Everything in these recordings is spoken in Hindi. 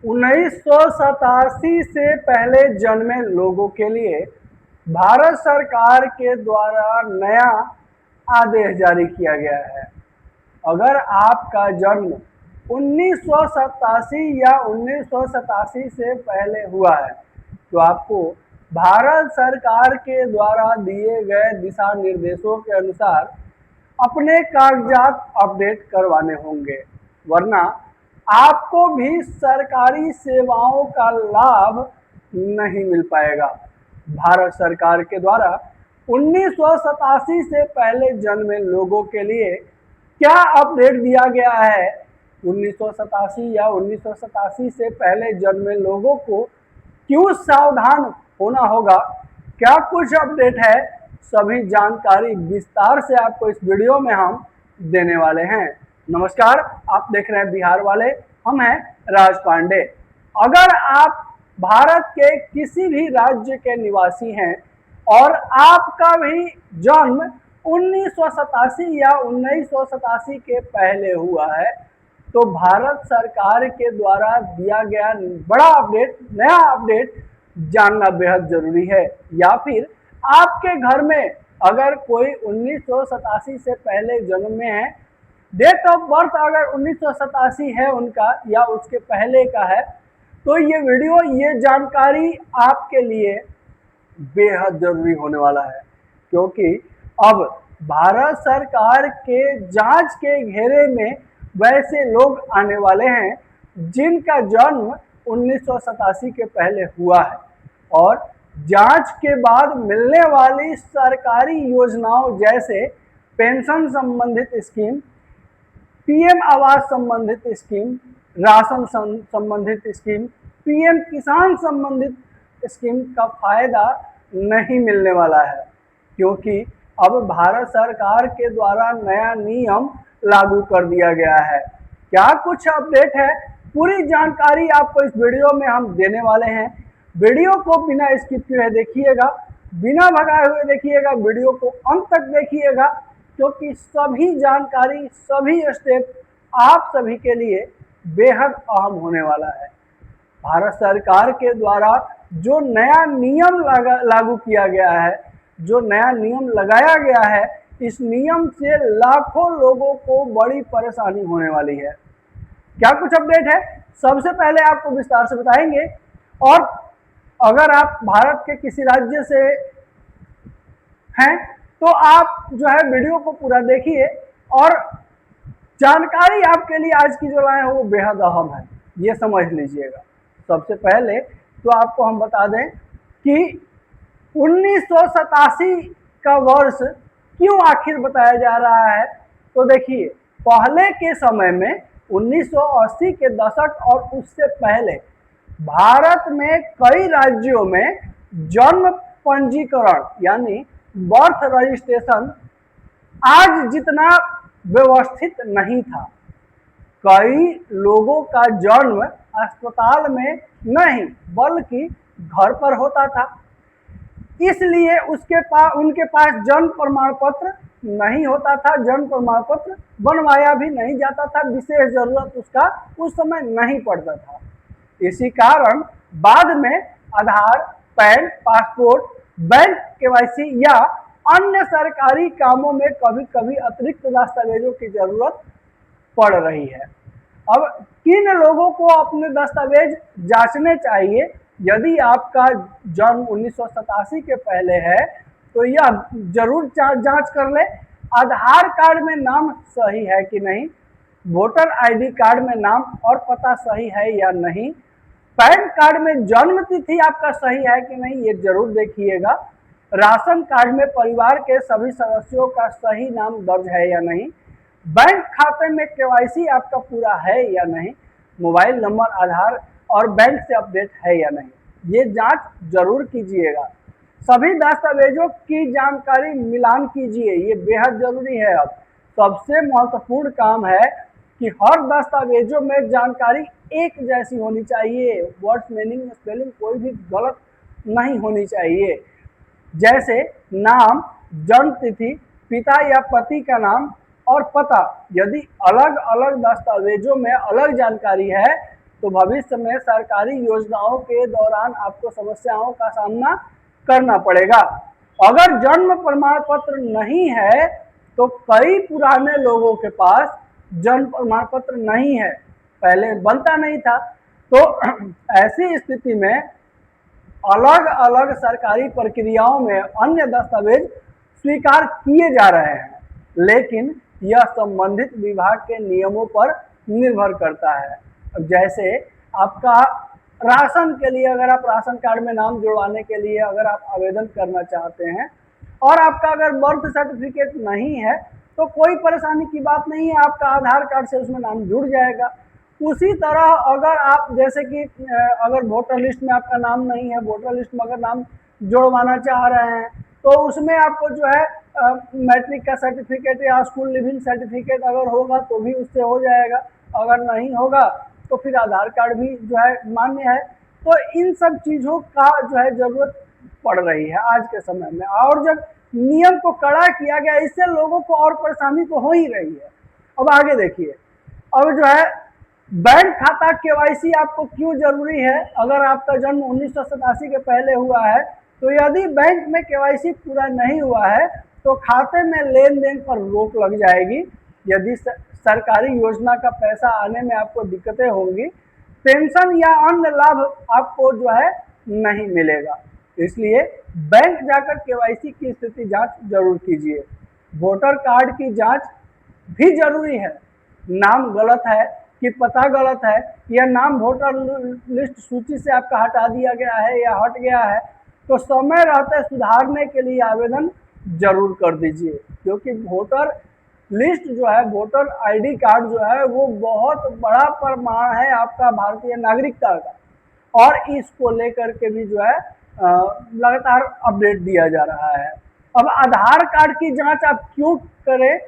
1987 से पहले जन्मे लोगों के लिए भारत सरकार के द्वारा नया आदेश जारी किया गया है। अगर आपका जन्म 1987 या 1987 से पहले हुआ है तो आपको भारत सरकार के द्वारा दिए गए दिशा निर्देशों के अनुसार अपने कागजात अपडेट करवाने होंगे, वरना आपको भी सरकारी सेवाओं का लाभ नहीं मिल पाएगा। भारत सरकार के द्वारा 1987 से पहले जन्मे लोगों के लिए क्या अपडेट दिया गया है, 1987 या 1987 से पहले जन्मे लोगों को क्यों सावधान होना होगा, क्या कुछ अपडेट है, सभी जानकारी विस्तार से आपको इस वीडियो में हम देने वाले हैं। नमस्कार, आप देख रहे हैं बिहार वाले, हम हैं राज पांडे। अगर आप भारत के किसी भी राज्य के निवासी हैं और आपका भी जन्म 1987 या 1987 के पहले हुआ है तो भारत सरकार के द्वारा दिया गया बड़ा अपडेट, नया अपडेट जानना बेहद जरूरी है। या फिर आपके घर में अगर कोई 1987 से पहले जन्म में है, डेट ऑफ बर्थ अगर 1987 है उनका या उसके पहले का है, तो ये वीडियो, ये जानकारी आपके लिए बेहद जरूरी होने वाला है, क्योंकि अब भारत सरकार के जांच के घेरे में वैसे लोग आने वाले हैं जिनका जन्म 1987 के पहले हुआ है और जांच के बाद मिलने वाली सरकारी योजनाओं जैसे पेंशन संबंधित स्कीम, पीएम आवास संबंधित स्कीम, राशन संबंधित स्कीम, पीएम किसान संबंधित स्कीम का फायदा नहीं मिलने वाला है, क्योंकि अब भारत सरकार के द्वारा नया नियम लागू कर दिया गया है। क्या कुछ अपडेट है, पूरी जानकारी आपको इस वीडियो में हम देने वाले हैं। वीडियो को बिना स्किप किए देखिएगा, बिना भगाए हुए देखिएगा, वीडियो को अंत तक देखिएगा, क्योंकि सभी जानकारी, सभी स्टेप आप सभी के लिए बेहद अहम होने वाला है। भारत सरकार के द्वारा जो नया नियम लागू किया गया है, जो नया नियम लगाया गया है, इस नियम से लाखों लोगों को बड़ी परेशानी होने वाली है। क्या कुछ अपडेट है, सबसे पहले आपको विस्तार से बताएंगे। और अगर आप भारत के किसी राज्य से हैं तो आप जो है वीडियो को पूरा देखिए, और जानकारी आपके लिए आज की जो लाए हैं वो बेहद अहम है, ये समझ लीजिएगा। सबसे पहले तो आपको हम बता दें कि 1987 का वर्ष क्यों आखिर बताया जा रहा है। तो देखिए, पहले के समय में 1980 के दशक और उससे पहले भारत में कई राज्यों में जन्म पंजीकरण यानी बर्थ रजिस्ट्रेशन आज जितना व्यवस्थित नहीं था। कई लोगों का जन्म अस्पताल में नहीं बल्कि घर पर होता था, इसलिए उनके पास जन्म प्रमाण पत्र नहीं होता था, जन्म प्रमाण पत्र बनवाया भी नहीं जाता था, विशेष जरूरत उसका उस समय नहीं पड़ता था। इसी कारण बाद में आधार, पैन, पासपोर्ट, बैंक केवाईसी या अन्य सरकारी कामों में कभी कभी अतिरिक्त दस्तावेजों की जरूरत पड़ रही है। अब किन लोगों को अपने दस्तावेज जांचने चाहिए? यदि आपका जन्म 1987 के पहले है तो यह जरूर जांच कर ले, आधार कार्ड में नाम सही है कि नहीं, वोटर आईडी कार्ड में नाम और पता सही है या नहीं, पैन कार्ड में जन्म तिथि आपका सही है कि नहीं, ये जरूर देखिएगा, राशन कार्ड में परिवार के सभी सदस्यों का सही नाम दर्ज है या नहीं, बैंक खाते में केवाईसी आपका पूरा है या नहीं, मोबाइल नंबर, आधार और बैंक से अपडेट है या नहीं, ये जांच जरूर कीजिएगा। सभी दस्तावेजों की जानकारी मिलान कीजिए, ये बेहद जरूरी है। अब सबसे महत्वपूर्ण काम है कि हर दस्तावेजों में जानकारी एक जैसी होनी चाहिए, वर्ड्स, मीनिंग, स्पेलिंग कोई भी गलत नहीं होनी चाहिए। जैसे नाम, जन्म तिथि, पिता या पति का नाम और पता। यदि अलग अलग दस्तावेजों में अलग जानकारी है तो भविष्य में सरकारी योजनाओं के दौरान आपको समस्याओं का सामना करना पड़ेगा। अगर जन्म प्रमाण पत्र नहीं है तो कई पुराने लोगों के पास जन्म प्रमाण पत्र नहीं है, पहले बनता नहीं था, तो ऐसी स्थिति में अलग अलग सरकारी प्रक्रियाओं में अन्य दस्तावेज स्वीकार किए जा रहे हैं, लेकिन यह संबंधित विभाग के नियमों पर निर्भर करता है। जैसे आपका राशन के लिए, अगर आप राशन कार्ड में नाम जुड़वाने के लिए अगर आप आवेदन करना चाहते हैं और आपका अगर बर्थ सर्टिफिकेट नहीं है तो कोई परेशानी की बात नहीं है, आपका आधार कार्ड से उसमें नाम जुड़ जाएगा। उसी तरह अगर आप जैसे कि अगर वोटर लिस्ट में आपका नाम नहीं है, वोटर लिस्ट में अगर नाम जुड़वाना चाह रहे हैं तो उसमें आपको जो है मैट्रिक का सर्टिफिकेट या स्कूल लिविंग सर्टिफिकेट अगर होगा तो भी उससे हो जाएगा, अगर नहीं होगा तो फिर आधार कार्ड भी जो है मान्य है। तो इन सब चीज़ों का जो है ज़रूरत पड़ रही है आज के समय में, और जब नियम को कड़ा किया गया इससे लोगों को और परेशानी तो हो ही रही है। अब आगे देखिए, अब जो है बैंक खाता केवाईसी आपको क्यों जरूरी है? अगर आपका जन्म 1987 के पहले हुआ है तो यदि बैंक में केवाईसी पूरा नहीं हुआ है तो खाते में लेन देन पर रोक लग जाएगी। यदि सरकारी योजना का पैसा आने में आपको दिक्कतें होंगी, पेंशन या अन्य लाभ आपको जो है नहीं मिलेगा। इसलिए बैंक जाकर केवाईसी की स्थिति जांच जरूर कीजिए। वोटर कार्ड की जांच भी जरूरी है। नाम गलत है कि पता गलत है या नाम वोटर लिस्ट सूची से आपका हटा दिया गया है या हट गया है तो समय रहते सुधारने के लिए आवेदन जरूर कर दीजिए, क्योंकि वोटर लिस्ट जो है, वोटर आईडी कार्ड जो है वो बहुत बड़ा प्रमाण है आपका भारतीय नागरिकता का, और इसको लेकर के भी जो है लगातार अपडेट दिया जा रहा है। अब आधार कार्ड की जांच आप क्यों करें?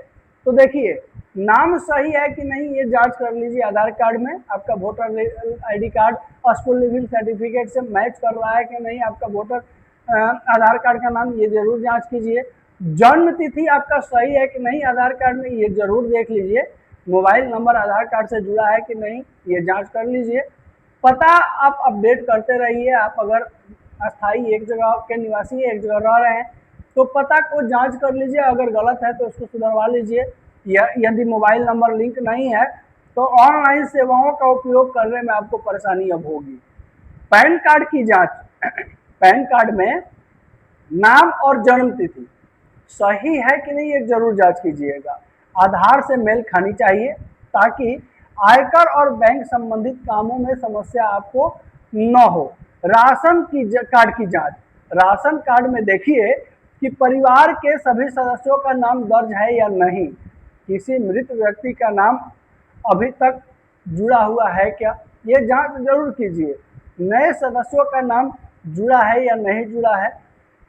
तो देखिए, नाम सही है कि नहीं ये जांच कर लीजिए आधार कार्ड में, आपका voter ID card school leaving certificate से मैच कर रहा है कि नहीं आपका वोटर आधार कार्ड का नाम, ये जरूर जांच कीजिए। जन्म तिथि आपका सही है कि नहीं आधार कार्ड में, ये जरूर देख लीजिए। मोबाइल नंबर आधार कार्ड से जुड़ा है कि नहीं ये जांच कर लीजिए। पता आप अपडेट करते रहिए। आप अगर अस्थायी एक जगह के निवासी एक जगह रह रहे हैं तो पता को जांच कर लीजिए, अगर गलत है तो उसको सुधरवा लीजिए। यदि मोबाइल नंबर लिंक नहीं है तो ऑनलाइन सेवाओं का उपयोग करने में आपको परेशानी अब होगी। पैन कार्ड की जांच, पैन कार्ड में नाम और जन्म तिथि सही है कि नहीं ये जरूर जांच कीजिएगा। आधार से मेल खानी चाहिए ताकि आयकर और बैंक संबंधित कामों में समस्या आपको न हो। राशन की कार्ड की जांच, राशन कार्ड में देखिए कि परिवार के सभी सदस्यों का नाम दर्ज है या नहीं, किसी मृत व्यक्ति का नाम अभी तक जुड़ा हुआ है क्या, ये जांच जरूर कीजिए। नए सदस्यों का नाम जुड़ा है या नहीं जुड़ा है,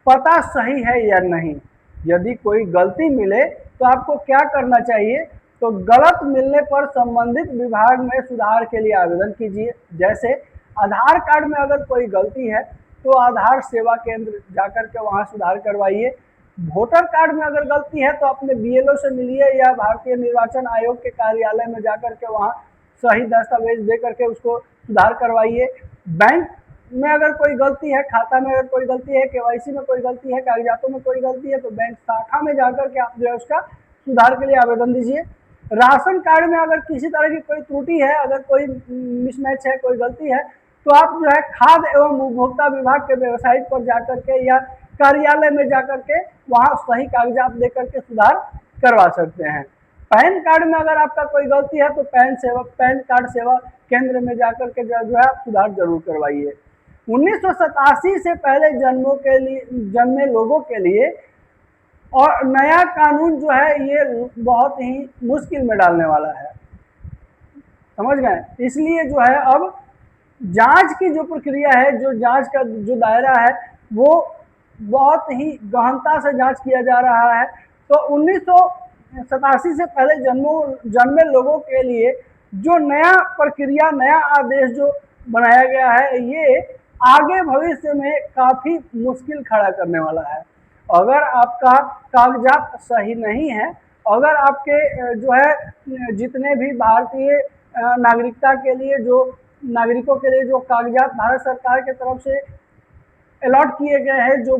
पता सही है या नहीं। यदि कोई गलती मिले तो आपको क्या करना चाहिए? तो गलत मिलने पर संबंधित विभाग में सुधार के लिए आवेदन कीजिए। जैसे आधार कार्ड में अगर कोई गलती है तो आधार सेवा केंद्र जाकर के वहाँ सुधार करवाइए। वोटर कार्ड में अगर गलती है तो अपने बीएलओ से मिलिए या भारतीय निर्वाचन आयोग के कार्यालय में जाकर के वहाँ सही दस्तावेज दे करके उसको सुधार करवाइए। बैंक में अगर कोई गलती है, खाता में अगर कोई गलती है, केवाईसी में कोई गलती है, कागजातों में कोई गलती है तो बैंक शाखा में जाकर के आप जो है उसका सुधार के लिए आवेदन दीजिए। राशन कार्ड में अगर किसी तरह की कोई त्रुटि है, अगर कोई मिसमैच है, कोई गलती है तो आप जो है खाद्य एवं उपभोक्ता विभाग के वेबसाइट पर जाकर के या कार्यालय में जाकर के वहाँ सही कागजात दे करके सुधार करवा सकते हैं। पैन कार्ड में अगर आपका कोई गलती है तो पैन कार्ड सेवा केंद्र में जाकर के जो है आप सुधार जरूर करवाइए। 1987 से पहले जन्मे लोगों के लिए और नया कानून जो है ये बहुत ही मुश्किल में डालने वाला है, समझ गए? इसलिए जो है अब जांच की जो प्रक्रिया है, जो जांच का जो दायरा है वो बहुत ही गहनता से जांच किया जा रहा है। तो 1987 से पहले जन्मे लोगों के लिए जो नया प्रक्रिया, नया आदेश जो बनाया गया है ये आगे भविष्य में काफ़ी मुश्किल खड़ा करने वाला है। अगर आपका कागजात सही नहीं है, अगर आपके जो है जितने भी भारतीय नागरिकता के लिए जो नागरिकों के लिए जो कागजात भारत सरकार की तरफ से अलॉट किए गए हैं, जो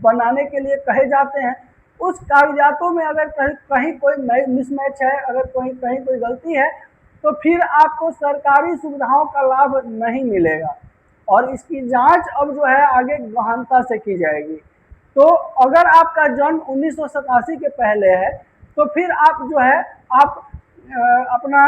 बनाने के लिए कहे जाते हैं, उस कागजातों में अगर कहीं कहीं कोई मिसमैच है, अगर कहीं कहीं कोई गलती है, तो फिर आपको सरकारी सुविधाओं का लाभ नहीं मिलेगा और इसकी जांच अब जो है आगे गहनता से की जाएगी। तो अगर आपका जन्म 1987 के पहले है तो फिर आप जो है आप अपना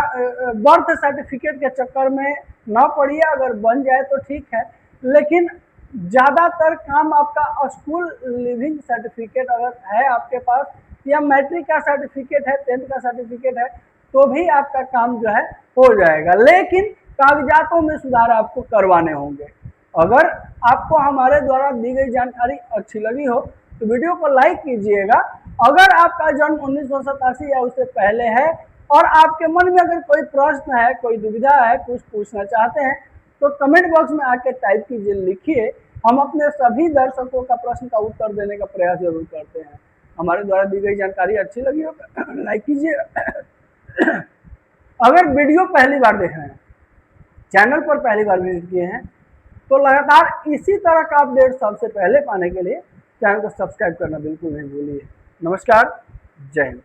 बर्थ सर्टिफिकेट के चक्कर में ना पड़िए, अगर बन जाए तो ठीक है, लेकिन ज़्यादातर काम आपका स्कूल लिविंग सर्टिफिकेट अगर है आपके पास, या मैट्रिक का सर्टिफिकेट है, 10th का सर्टिफिकेट है, तो भी आपका काम जो है हो जाएगा, लेकिन कागजातों में सुधार आपको करवाने होंगे। अगर आपको हमारे द्वारा दी गई जानकारी अच्छी लगी हो तो वीडियो को लाइक कीजिएगा। अगर आपका जन्म 1987 या उससे पहले है और आपके मन में अगर कोई प्रश्न है, कोई दुविधा है, कुछ पूछना चाहते हैं, तो कमेंट बॉक्स में आके टाइप कीजिए, लिखिए। हम अपने सभी दर्शकों का प्रश्न का उत्तर देने का प्रयास जरूर करते हैं। हमारे द्वारा दी गई जानकारी अच्छी लगी हो लाइक कीजिए। अगर वीडियो पहली बार देख रहे हैं, चैनल पर पहली बार विजिट किए हैं, तो लगातार इसी तरह का अपडेट सबसे पहले पाने के लिए चैनल को सब्सक्राइब करना बिल्कुल नहीं भूलिए। नमस्कार, जय हिंद।